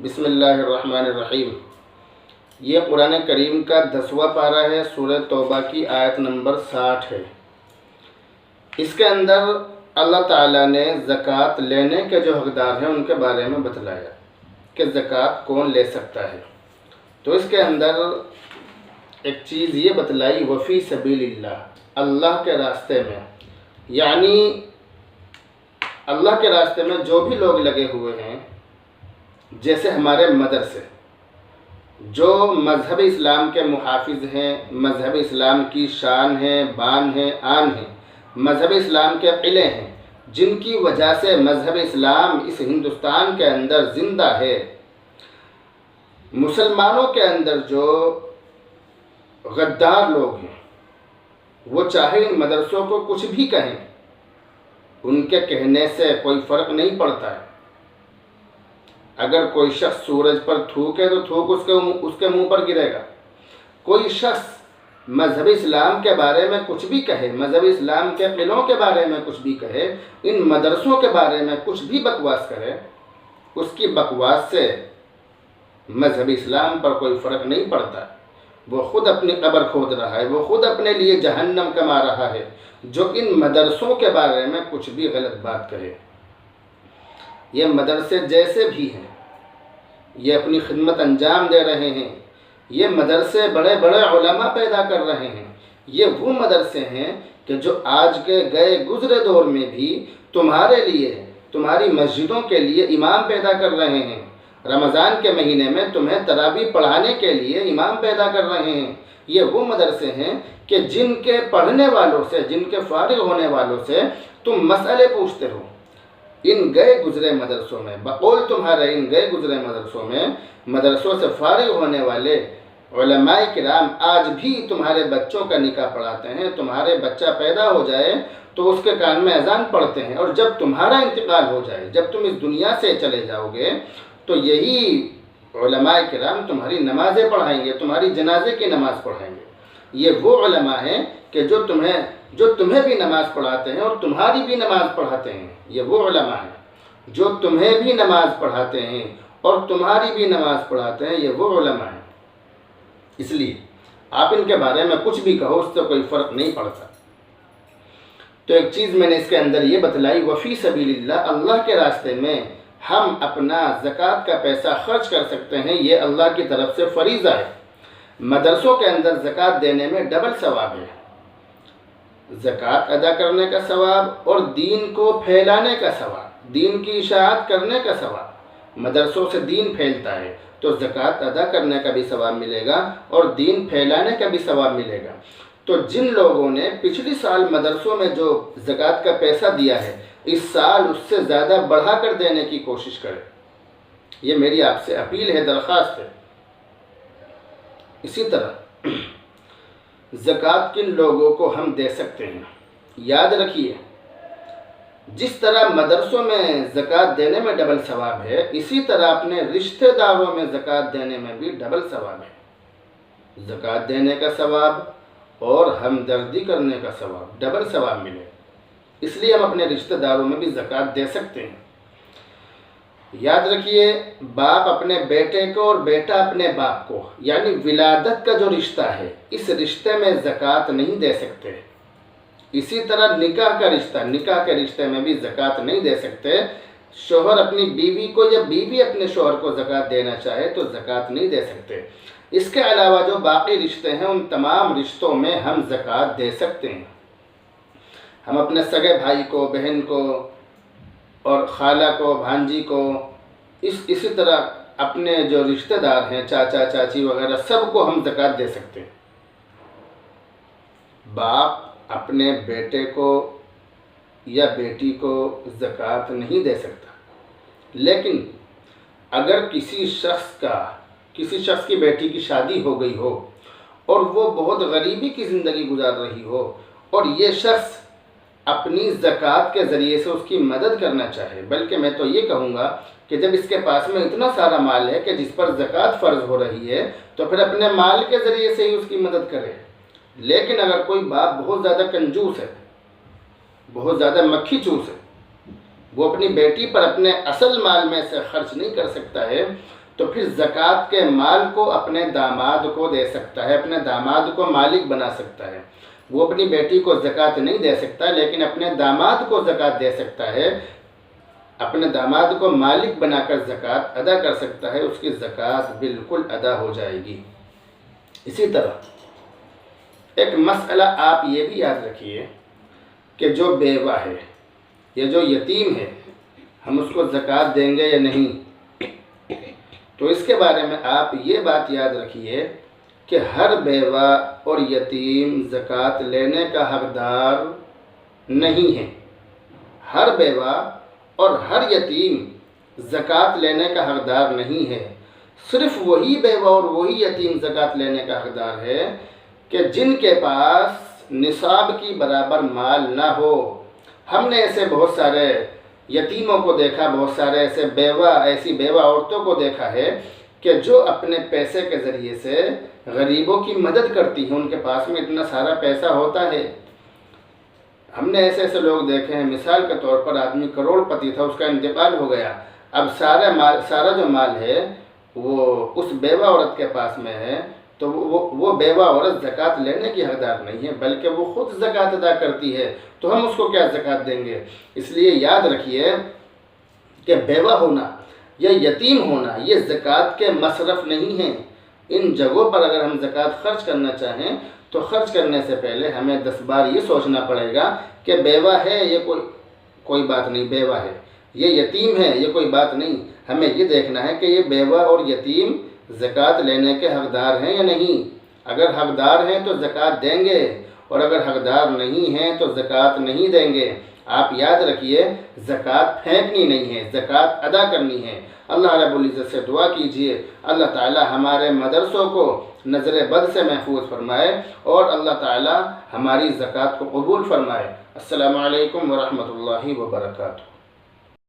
بسم اللہ الرحمن الرحیم۔ یہ قرآن کریم کا 10واں پارہ ہے، سورہ توبہ کی آیت نمبر 60 ہے۔ اس کے اندر اللہ تعالیٰ نے زکوٰۃ لینے کے جو حقدار ہیں ان کے بارے میں بتلایا کہ زکوٰۃ کون لے سکتا ہے۔ تو اس کے اندر ایک چیز یہ بتلائی، وفی سبیل اللہ، اللہ کے راستے میں، یعنی اللہ کے راستے میں جو بھی لوگ لگے ہوئے ہیں، جیسے ہمارے مدرسے جو مذہب اسلام کے محافظ ہیں، مذہب اسلام کی شان ہے، بان ہے، آن ہے، مذہب اسلام کے قلعے ہیں، جن کی وجہ سے مذہب اسلام اس ہندوستان کے اندر زندہ ہے۔ مسلمانوں کے اندر جو غدار لوگ ہیں وہ چاہے ان مدرسوں کو کچھ بھی کہیں، ان کے کہنے سے کوئی فرق نہیں پڑتا ہے۔ اگر کوئی شخص سورج پر تھوکے تو تھوک اس کے منہ پر گرے گا۔ کوئی شخص مذہب اسلام کے بارے میں کچھ بھی کہے، مذہب اسلام کے قلعوں کے بارے میں کچھ بھی کہے، ان مدرسوں کے بارے میں کچھ بھی بکواس کرے، اس کی بکواس سے مذہب اسلام پر کوئی فرق نہیں پڑتا۔ وہ خود اپنی قبر کھود رہا ہے، وہ خود اپنے لیے جہنم کما رہا ہے جو ان مدرسوں کے بارے میں کچھ بھی غلط بات کرے۔ یہ مدرسے جیسے بھی ہیں، یہ اپنی خدمت انجام دے رہے ہیں، یہ مدرسے بڑے بڑے علماء پیدا کر رہے ہیں۔ یہ وہ مدرسے ہیں کہ جو آج کے گئے گزرے دور میں بھی تمہارے لیے، تمہاری مسجدوں کے لیے امام پیدا کر رہے ہیں۔ رمضان کے مہینے میں تمہیں تراویح پڑھانے کے لیے امام پیدا کر رہے ہیں۔ یہ وہ مدرسے ہیں کہ جن کے پڑھنے والوں سے، جن کے فارغ ہونے والوں سے تم مسئلے پوچھتے ہو۔ ان گئے گزرے مدرسوں میں، بقول تمہارے ان گئے گزرے مدرسوں میں، مدرسوں سے فارغ ہونے والے علماء کرام آج بھی تمہارے بچوں کا نکاح پڑھاتے ہیں۔ تمہارے بچہ پیدا ہو جائے تو اس کے کان میں اذان پڑھتے ہیں، اور جب تمہارا انتقال ہو جائے، جب تم اس دنیا سے چلے جاؤ گے تو یہی علماء کرام تمہاری نمازیں پڑھائیں گے، تمہاری جنازے کی نماز پڑھائیں گے۔ یہ وہ علماء ہیں کہ جو تمہیں بھی نماز پڑھاتے ہیں اور تمہاری بھی نماز پڑھاتے ہیں۔ یہ وہ علماء ہیں جو تمہیں بھی نماز پڑھاتے ہیں اور تمہاری بھی نماز پڑھاتے ہیں۔ یہ وہ علماء ہیں۔ اس لیے آپ ان کے بارے میں کچھ بھی کہو، اس سے کوئی فرق نہیں پڑتا۔ تو ایک چیز میں نے اس کے اندر یہ بتلائی، وفی سبیل اللہ، اللہ کے راستے میں ہم اپنا زکوٰۃ کا پیسہ خرچ کر سکتے ہیں۔ یہ اللہ کی طرف سے فریضہ ہے۔ مدرسوں کے اندر زکوٰۃ دینے میں ڈبل ثواب ہے، زکوٰۃ ادا کرنے کا ثواب اور دین کو پھیلانے کا ثواب، دین کی اشاعت کرنے کا ثواب۔ مدرسوں سے دین پھیلتا ہے تو زکوٰۃ ادا کرنے کا بھی ثواب ملے گا اور دین پھیلانے کا بھی ثواب ملے گا۔ تو جن لوگوں نے پچھلی سال مدرسوں میں جو زکوٰۃ کا پیسہ دیا ہے، اس سال اس سے زیادہ بڑھا کر دینے کی کوشش کریں۔ یہ میری آپ سے اپیل ہے، درخواست ہے۔ اسی طرح زکوٰۃ کن لوگوں کو ہم دے سکتے ہیں؟ یاد رکھیے، جس طرح مدرسوں میں زکوٰۃ دینے میں ڈبل ثواب ہے، اسی طرح اپنے رشتہ داروں میں زکوٰۃ دینے میں بھی ڈبل ثواب ہے۔ زکوٰۃ دینے کا ثواب اور ہمدردی کرنے کا ثواب، ڈبل ثواب ملے۔ اس لیے ہم اپنے رشتہ داروں میں بھی زکوٰۃ دے سکتے ہیں۔ یاد رکھیے، باپ اپنے بیٹے کو اور بیٹا اپنے باپ کو، یعنی ولادت کا جو رشتہ ہے، اس رشتے میں زکوٰۃ نہیں دے سکتے۔ اسی طرح نکاح کا رشتہ، نکاح کے رشتے میں بھی زکوٰۃ نہیں دے سکتے۔ شوہر اپنی بیوی کو یا بیوی اپنے شوہر کو زکوٰۃ دینا چاہے تو زکوٰۃ نہیں دے سکتے۔ اس کے علاوہ جو باقی رشتے ہیں، ان تمام رشتوں میں ہم زکوٰۃ دے سکتے ہیں۔ ہم اپنے سگے بھائی کو، بہن کو اور خالہ کو، بھانجی کو، اسی طرح اپنے جو رشتہ دار ہیں، چاچا چاچی وغیرہ، سب کو ہم زکوٰۃ دے سکتے ہیں۔ باپ اپنے بیٹے کو یا بیٹی کو زکوٰۃ نہیں دے سکتا، لیکن اگر کسی شخص کی بیٹی کی شادی ہو گئی ہو اور وہ بہت غریبی کی زندگی گزار رہی ہو اور یہ شخص اپنی زکوٰۃ کے ذریعے سے اس کی مدد کرنا چاہے، بلکہ میں تو یہ کہوں گا کہ جب اس کے پاس میں اتنا سارا مال ہے کہ جس پر زکوٰۃ فرض ہو رہی ہے تو پھر اپنے مال کے ذریعے سے ہی اس کی مدد کرے۔ لیکن اگر کوئی باپ بہت زیادہ کنجوس ہے، بہت زیادہ مکھی چوس ہے، وہ اپنی بیٹی پر اپنے اصل مال میں سے خرچ نہیں کر سکتا ہے، تو پھر زکوٰۃ کے مال کو اپنے داماد کو دے سکتا ہے، اپنے داماد کو مالک بنا سکتا ہے۔ وہ اپنی بیٹی کو زکوٰۃ نہیں دے سکتا، لیکن اپنے داماد کو زکوٰۃ دے سکتا ہے، اپنے داماد کو مالک بنا کر زکوٰۃ ادا کر سکتا ہے، اس کی زکوٰۃ بالکل ادا ہو جائے گی۔ اسی طرح ایک مسئلہ آپ یہ بھی یاد رکھیے کہ جو بیوہ ہے یا جو یتیم ہے، ہم اس کو زکوٰۃ دیں گے یا نہیں؟ تو اس کے بارے میں آپ یہ بات یاد رکھیے کہ ہر بیوہ اور یتیم زکوٰۃ لینے کا حقدار نہیں ہے۔ ہر بیوہ اور ہر یتیم زکوٰۃ لینے کا حقدار نہیں ہے۔ صرف وہی بیوہ اور وہی یتیم زکوٰۃ لینے کا حقدار ہے کہ جن کے پاس نصاب کی برابر مال نہ ہو۔ ہم نے ایسے بہت سارے یتیموں کو دیکھا، بہت سارے ایسی بیوہ عورتوں کو دیکھا ہے کہ جو اپنے پیسے کے ذریعے سے غریبوں کی مدد کرتی ہیں، ان کے پاس میں اتنا سارا پیسہ ہوتا ہے۔ ہم نے ایسے لوگ دیکھے ہیں، مثال کے طور پر آدمی کروڑ پتی تھا، اس کا انتقال ہو گیا، اب سارا جو مال ہے وہ اس بیوہ عورت کے پاس میں ہے، تو وہ بیوہ عورت زکوٰۃ لینے کی حقدار نہیں ہے، بلکہ وہ خود زکوٰۃ ادا کرتی ہے، تو ہم اس کو کیا زکوٰۃ دیں گے؟ اس لیے یاد رکھیے کہ بیوہ ہونا یا یتیم ہونا یہ زکوٰۃ کے مصرف نہیں ہیں۔ ان جگہوں پر اگر ہم زکوٰۃ خرچ کرنا چاہیں تو خرچ کرنے سے پہلے ہمیں 10 بار یہ سوچنا پڑے گا کہ بیوہ ہے یہ کوئی بات نہیں، بیوہ ہے، یہ یتیم ہے یہ کوئی بات نہیں، ہمیں یہ دیکھنا ہے کہ یہ بیوہ اور یتیم زکوٰۃ لینے کے حقدار ہیں یا نہیں۔ اگر حقدار ہیں تو زکوٰۃ دیں گے، اور اگر حقدار نہیں ہیں تو زکوٰۃ نہیں دیں گے۔ آپ یاد رکھیے، زکوٰۃ پھینکنی نہیں ہے، زکوٰۃ ادا کرنی ہے۔ اللہ رب العزت سے دعا کیجئے اللہ تعالی ہمارے مدرسوں کو نظر بد سے محفوظ فرمائے، اور اللہ تعالی ہماری زکوٰۃ کو قبول فرمائے۔ السلام علیکم ورحمۃ اللہ وبرکاتہ۔